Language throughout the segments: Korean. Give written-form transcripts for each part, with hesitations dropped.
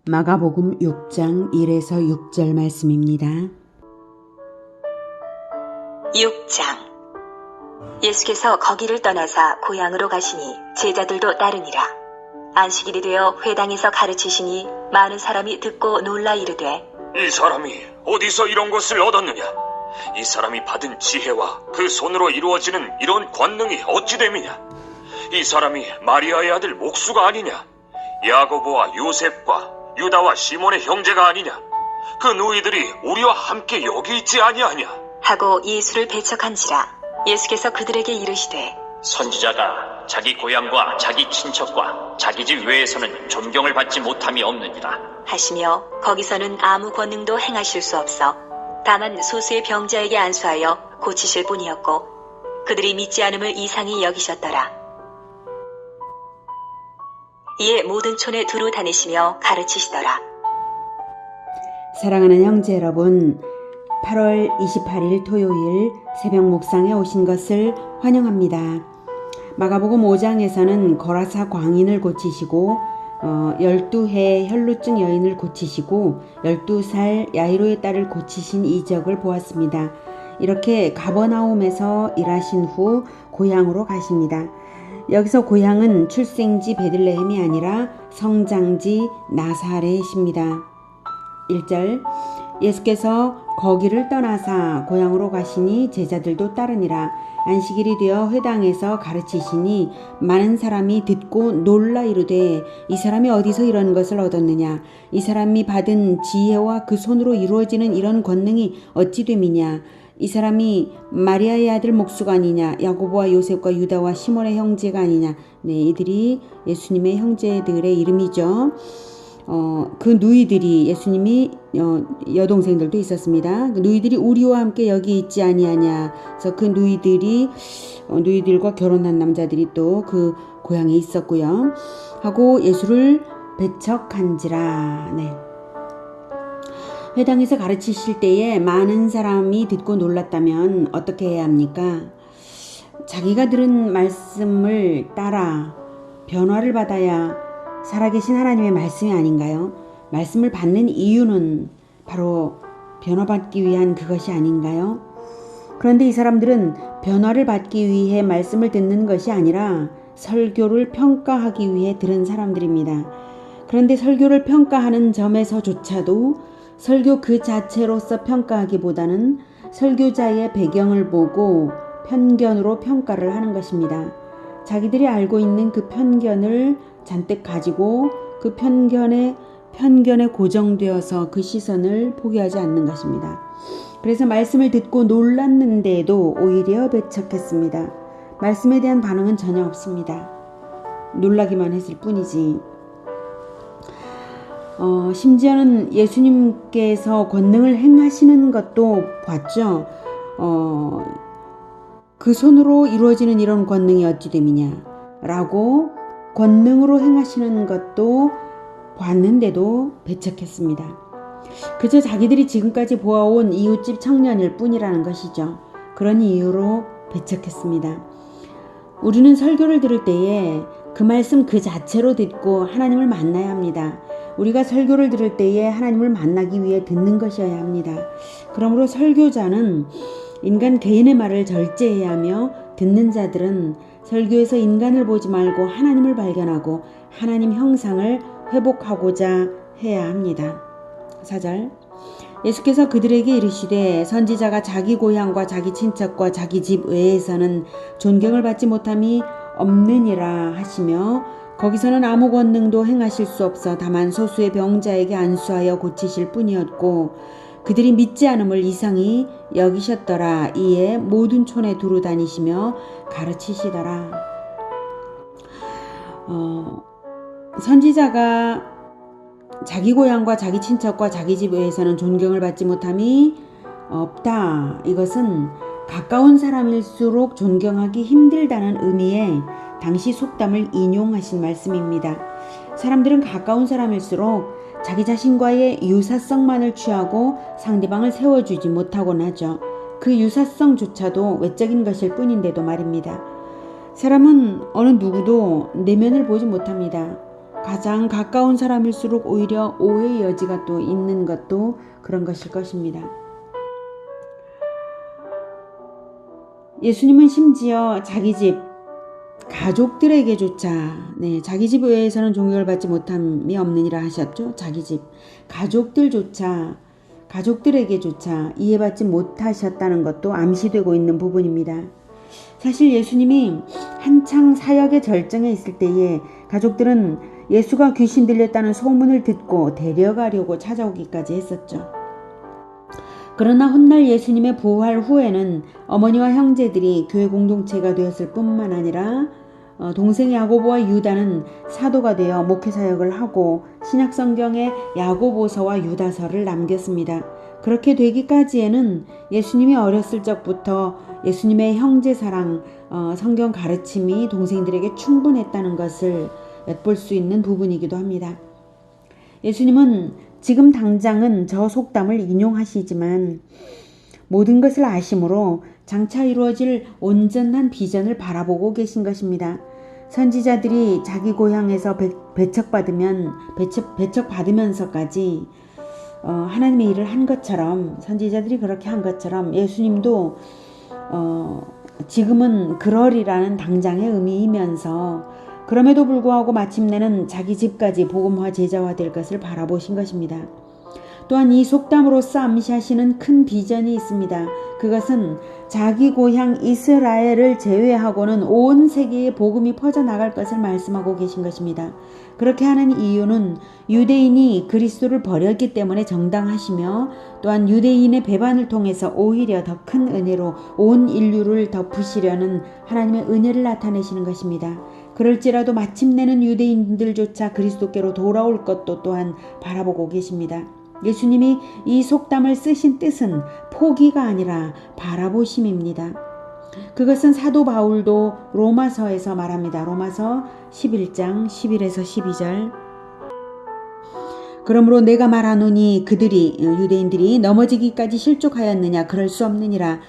마가복음 6장 1에서 6절 말씀입니다. 6장. 예수께서 거기를 떠나사 고향으로 가시니 제자들도 따르니라. 안식일이 되어 회당에서 가르치시니 많은 사람이 듣고 놀라 이르되, 이 사람이 어디서 이런 것을 얻었느냐? 이 사람이 받은 지혜와 그 손으로 이루어지는 이런 권능이 어찌 됨이냐? 이 사람이 마리아의 아들 목수가 아니냐? 야고보와 요셉과 유다와 시몬의 형제가 아니냐? 그 누이들이 우리와 함께 여기 있지 아니하냐? 하고 예수를 배척한지라. 예수께서 그들에게 이르시되, 선지자가 자기 고향과 자기 친척과 자기 집 외에서는 존경을 받지 못함이 없느니라 하시며 거기서는 아무 권능도 행하실 수 없어 다만 소수의 병자에게 안수하여 고치실 뿐이었고 그들이 믿지 않음을 이상히 여기셨더라. 이에 모든 촌에 두루 다니시며 가르치시더라. 사랑하는 형제 여러분, 8월 28일 토요일 새벽 묵상에 오신 것을 환영합니다. 마가복음 5장에서는 거라사 광인을 고치시고 12해 혈루증 여인을 고치시고 12살 야이로의 딸을 고치신 이적을 보았습니다. 이렇게 가버나움에서 일하신 후 고향으로 가십니다. 여기서 고향은 출생지 베들레헴이 아니라 성장지 나사렛입니다. 1절. 예수께서 거기를 떠나사 고향으로 가시니 제자들도 따르니라. 안식일이 되어 회당에서 가르치시니 많은 사람이 듣고 놀라 이르되, 이 사람이 어디서 이런 것을 얻었느냐? 이 사람이 받은 지혜와 그 손으로 이루어지는 이런 권능이 어찌 됨이냐? 이 사람이 마리아의 아들 목수가 아니냐? 야고보와 요셉과 유다와 시몬의 형제가 아니냐? 네, 이들이 예수님의 형제들의 이름이죠. 그 누이들이, 예수님이 여동생들도 있었습니다. 그 누이들이 우리와 함께 여기 있지 아니하냐. 그래서 그 누이들과 결혼한 남자들이 또 그 고향에 있었고요. 하고 예수를 배척한지라. 네. 회당에서 가르치실 때에 많은 사람이 듣고 놀랐다면 어떻게 해야 합니까? 자기가 들은 말씀을 따라 변화를 받아야 살아계신 하나님의 말씀이 아닌가요? 말씀을 받는 이유는 바로 변화받기 위한 그것이 아닌가요? 그런데 이 사람들은 변화를 받기 위해 말씀을 듣는 것이 아니라 설교를 평가하기 위해 들은 사람들입니다. 그런데 설교를 평가하는 점에서조차도 설교 그 자체로서 평가하기보다는 설교자의 배경을 보고 편견으로 평가를 하는 것입니다. 자기들이 알고 있는 그 편견을 잔뜩 가지고 그 편견에 고정되어서 그 시선을 포기하지 않는 것입니다. 그래서 말씀을 듣고 놀랐는데도 오히려 배척했습니다. 말씀에 대한 반응은 전혀 없습니다. 놀라기만 했을 뿐이지. 심지어는 예수님께서 권능을 행하시는 것도 봤죠. 그 손으로 이루어지는 이런 권능이 어찌 됨이냐 라고 권능으로 행하시는 것도 봤는데도 배척했습니다. 그저 자기들이 지금까지 보아온 이웃집 청년일 뿐이라는 것이죠. 그런 이유로 배척했습니다. 우리는 설교를 들을 때에 그 말씀 그 자체로 듣고 하나님을 만나야 합니다. 우리가 설교를 들을 때에 하나님을 만나기 위해 듣는 것이어야 합니다. 그러므로 설교자는 인간 개인의 말을 절제해야 하며 듣는 자들은 설교에서 인간을 보지 말고 하나님을 발견하고 하나님 형상을 회복하고자 해야 합니다. 4절. 예수께서 그들에게 이르시되, 선지자가 자기 고향과 자기 친척과 자기 집 외에서는 존경을 받지 못함이 없느니라 하시며 거기서는 아무 권능도 행하실 수 없어 다만 소수의 병자에게 안수하여 고치실 뿐이었고 그들이 믿지 않음을 이상히 여기셨더라. 이에 모든 촌에 두루 다니시며 가르치시더라. 선지자가 자기 고향과 자기 친척과 자기 집 외에서는 존경을 받지 못함이 없다. 이것은 가까운 사람일수록 존경하기 힘들다는 의미의 당시 속담을 인용하신 말씀입니다. 사람들은 가까운 사람일수록 자기 자신과의 유사성만을 취하고 상대방을 세워주지 못하곤 하죠. 그 유사성조차도 외적인 것일 뿐인데도 말입니다. 사람은 어느 누구도 내면을 보지 못합니다. 가장 가까운 사람일수록 오히려 오해의 여지가 또 있는 것도 그런 것일 것입니다. 예수님은 심지어 자기 집 가족들에게조차 자기 집 외에서는 종교를 받지 못함이 없느니라 하셨죠. 자기 집 가족들에게조차 이해받지 못하셨다는 것도 암시되고 있는 부분입니다. 사실 예수님이 한창 사역의 절정에 있을 때에 가족들은 예수가 귀신 들렸다는 소문을 듣고 데려가려고 찾아오기까지 했었죠. 그러나 훗날 예수님의 부활 후에는 어머니와 형제들이 교회 공동체가 되었을 뿐만 아니라 동생 야고보와 유다는 사도가 되어 목회 사역을 하고 신약성경에 야고보서와 유다서를 남겼습니다. 그렇게 되기까지에는 예수님이 어렸을 적부터 예수님의 형제사랑, 성경 가르침이 동생들에게 충분했다는 것을 엿볼 수 있는 부분이기도 합니다. 예수님은 지금 당장은 저 속담을 인용하시지만 모든 것을 아심으로 장차 이루어질 온전한 비전을 바라보고 계신 것입니다. 선지자들이 자기 고향에서 배척받으면서까지 하나님의 일을 한 것처럼, 선지자들이 그렇게 한 것처럼 예수님도 지금은 그러리라는 당장의 의미이면서 그럼에도 불구하고 마침내는 자기 집까지 복음화 제자화 될 것을 바라보신 것입니다. 또한 이 속담으로서 암시하시는 큰 비전이 있습니다. 그것은 자기 고향 이스라엘을 제외하고는 온 세계에 복음이 퍼져나갈 것을 말씀하고 계신 것입니다. 그렇게 하는 이유는 유대인이 그리스도를 버렸기 때문에 정당하시며 또한 유대인의 배반을 통해서 오히려 더 큰 은혜로 온 인류를 덮으시려는 하나님의 은혜를 나타내시는 것입니다. 그럴지라도 마침내는 유대인들조차 그리스도께로 돌아올 것도 또한 바라보고 계십니다. 예수님이 이 속담을 쓰신 뜻은 포기가 아니라 바라보심입니다. 그것은 사도 바울도 로마서에서 말합니다. 로마서 11장 11에서 12절. 그러므로 내가 말하노니 유대인들이 넘어지기까지 실족하였느냐? 그럴 수 없느니라.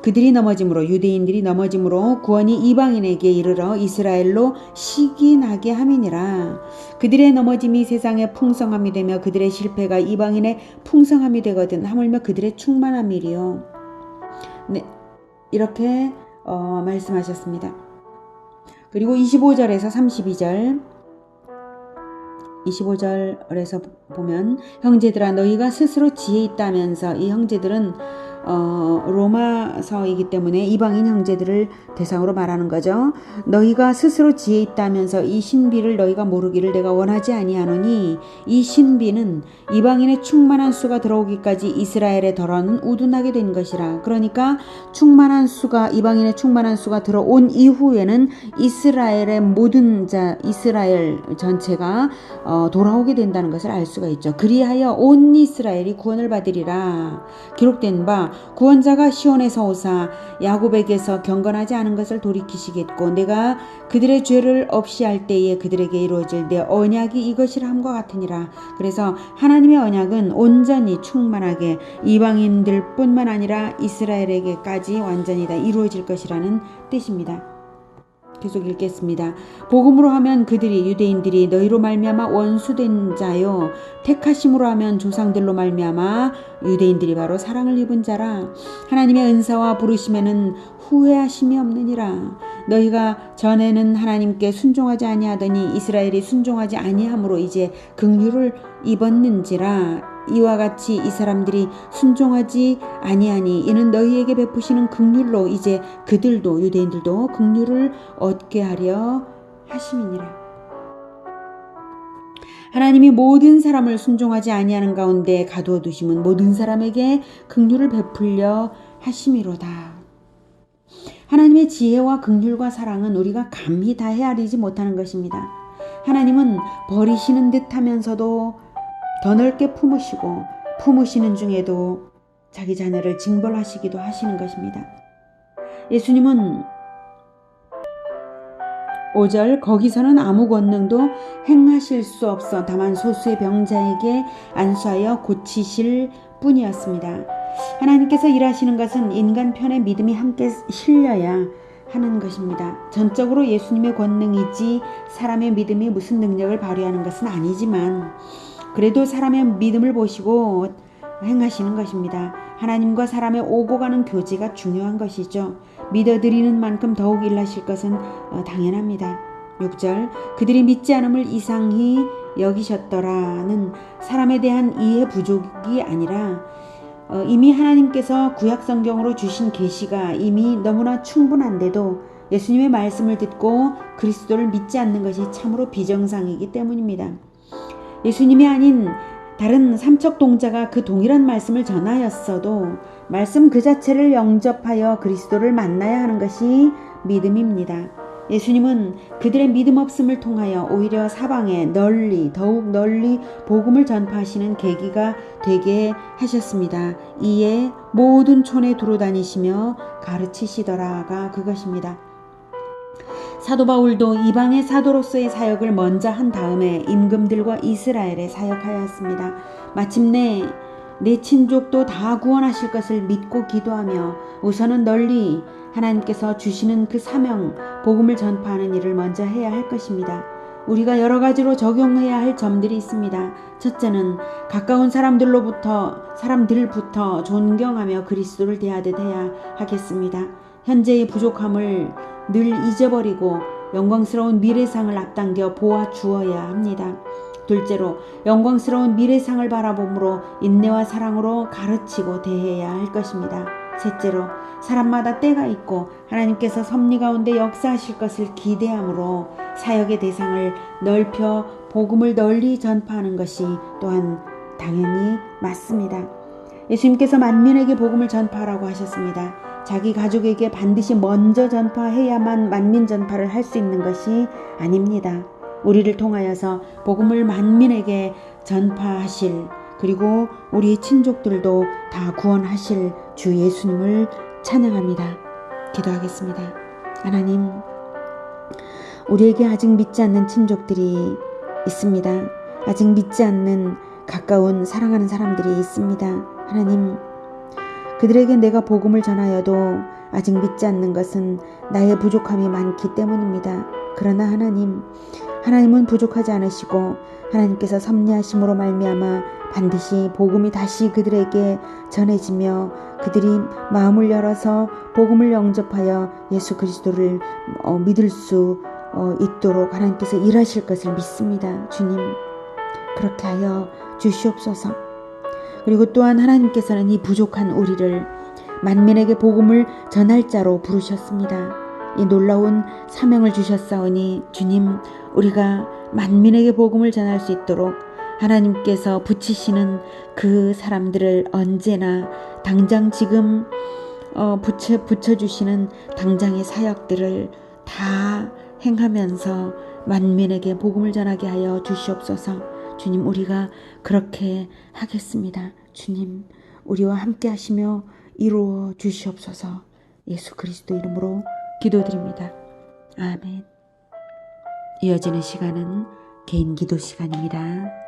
유대인들이 넘어짐으로 구원이 이방인에게 이르러 이스라엘로 시기나게 함이니라. 그들의 넘어짐이 세상의 풍성함이 되며 그들의 실패가 이방인의 풍성함이 되거든 하물며 그들의 충만함이리요. 네, 이렇게 말씀하셨습니다. 그리고 25절에서 25절에서 보면 형제들아 너희가 스스로 지혜 있다면서, 이 형제들은 로마서이기 때문에 이방인 형제들을 대상으로 말하는 거죠. 너희가 스스로 지혜 있다면서 이 신비를 너희가 모르기를 내가 원하지 아니하노니, 이 신비는 이방인의 충만한 수가 들어오기까지 이스라엘의 덜어는 우둔하게 된 것이라. 그러니까 이방인의 충만한 수가 들어온 이후에는 이스라엘 전체가 돌아오게 된다는 것을 알 수가 있죠. 그리하여 온 이스라엘이 구원을 받으리라. 기록된 바 구원자가 시온에서 오사 야곱에게서 경건하지 않은 것을 돌이키시겠고 내가 그들의 죄를 없이 할 때에 그들에게 이루어질 내 언약이 이것이라 함과 같으니라. 그래서 하나님의 언약은 온전히 충만하게 이방인들 뿐만 아니라 이스라엘에게까지 완전히 다 이루어질 것이라는 뜻입니다. 계속 읽겠습니다. 복음으로 하면 유대인들이 너희로 말미암아 원수된 자요, 택하심으로 하면 조상들로 말미암아 유대인들이 바로 사랑을 입은 자라. 하나님의 은사와 부르심에는 후회하심이 없느니라. 너희가 전에는 하나님께 순종하지 아니하더니 이스라엘이 순종하지 아니함으로 이제 긍휼을 입었는지라. 이와 같이 이 사람들이 순종하지 아니하니 이는 너희에게 베푸시는 긍휼로 이제 그들도 유대인들도 긍휼을 얻게 하려 하심이니라. 하나님이 모든 사람을 순종하지 아니하는 가운데 가두어 두심은 모든 사람에게 긍휼을 베풀려 하심이로다. 하나님의 지혜와 긍휼과 사랑은 우리가 감히 다 헤아리지 못하는 것입니다. 하나님은 버리시는 듯 하면서도 더 넓게 품으시는 중에도 자기 자녀를 징벌하시기도 하시는 것입니다. 예수님은 5절 거기서는 아무 권능도 행하실 수 없어 다만 소수의 병자에게 안수하여 고치실 뿐이었습니다. 하나님께서 일하시는 것은 인간 편의 믿음이 함께 실려야 하는 것입니다. 전적으로 예수님의 권능이지 사람의 믿음이 무슨 능력을 발휘하는 것은 아니지만 그래도 사람의 믿음을 보시고 행하시는 것입니다. 하나님과 사람의 오고 가는 교제가 중요한 것이죠. 믿어드리는 만큼 더욱 일하실 것은 당연합니다. 6절 그들이 믿지 않음을 이상히 여기셨더라는 사람에 대한 이해 부족이 아니라 이미 하나님께서 구약 성경으로 주신 계시가 이미 너무나 충분한데도 예수님의 말씀을 듣고 그리스도를 믿지 않는 것이 참으로 비정상이기 때문입니다. 예수님이 아닌 다른 삼척 동자가 그 동일한 말씀을 전하였어도 말씀 그 자체를 영접하여 그리스도를 만나야 하는 것이 믿음입니다. 예수님은 그들의 믿음 없음을 통하여 오히려 사방에 더욱 널리 복음을 전파하시는 계기가 되게 하셨습니다. 이에 모든 촌에 두루 다니시며 가르치시더라가 그것입니다. 사도 바울도 이방의 사도로서의 사역을 먼저 한 다음에 임금들과 이스라엘에 사역하였습니다. 마침내 내 친족도 다 구원하실 것을 믿고 기도하며 우선은 널리 하나님께서 주시는 그 사명, 복음을 전파하는 일을 먼저 해야 할 것입니다. 우리가 여러 가지로 적용해야 할 점들이 있습니다. 첫째는 가까운 사람들부터 존경하며 그리스도를 대하듯 해야 하겠습니다. 현재의 부족함을 늘 잊어버리고 영광스러운 미래상을 앞당겨 보아 주어야 합니다. 둘째로 영광스러운 미래상을 바라봄으로 인내와 사랑으로 가르치고 대해야 할 것입니다. 셋째로 사람마다 때가 있고 하나님께서 섭리 가운데 역사하실 것을 기대함으로 사역의 대상을 넓혀 복음을 널리 전파하는 것이 또한 당연히 맞습니다. 예수님께서 만민에게 복음을 전파하라고 하셨습니다. 자기 가족에게 반드시 먼저 전파해야만 만민 전파를 할 수 있는 것이 아닙니다. 우리를 통하여서 복음을 만민에게 전파하실 그리고 우리 친족들도 다 구원하실 주 예수님을 찬양합니다. 기도하겠습니다. 하나님, 우리에게 아직 믿지 않는 친족들이 있습니다. 아직 믿지 않는 가까운 사랑하는 사람들이 있습니다. 하나님, 그들에게 내가 복음을 전하여도 아직 믿지 않는 것은 나의 부족함이 많기 때문입니다. 그러나 하나님은 부족하지 않으시고 하나님께서 섭리하심으로 말미암아 반드시 복음이 다시 그들에게 전해지며 그들이 마음을 열어서 복음을 영접하여 예수 그리스도를 믿을 수 있도록 하나님께서 일하실 것을 믿습니다. 주님, 그렇게 하여 주시옵소서. 그리고 또한 하나님께서는 이 부족한 우리를 만민에게 복음을 전할 자로 부르셨습니다. 이 놀라운 사명을 주셨사오니 주님, 우리가 만민에게 복음을 전할 수 있도록 하나님께서 붙이시는 그 사람들을 언제나 당장 지금 붙여주시는 당장의 사역들을 다 행하면서 만민에게 복음을 전하게 하여 주시옵소서. 주님, 우리가 그렇게 하겠습니다. 주님, 우리와 함께 하시며 이루어 주시옵소서. 예수 그리스도 이름으로 기도드립니다. 아멘. 이어지는 시간은 개인 기도 시간입니다.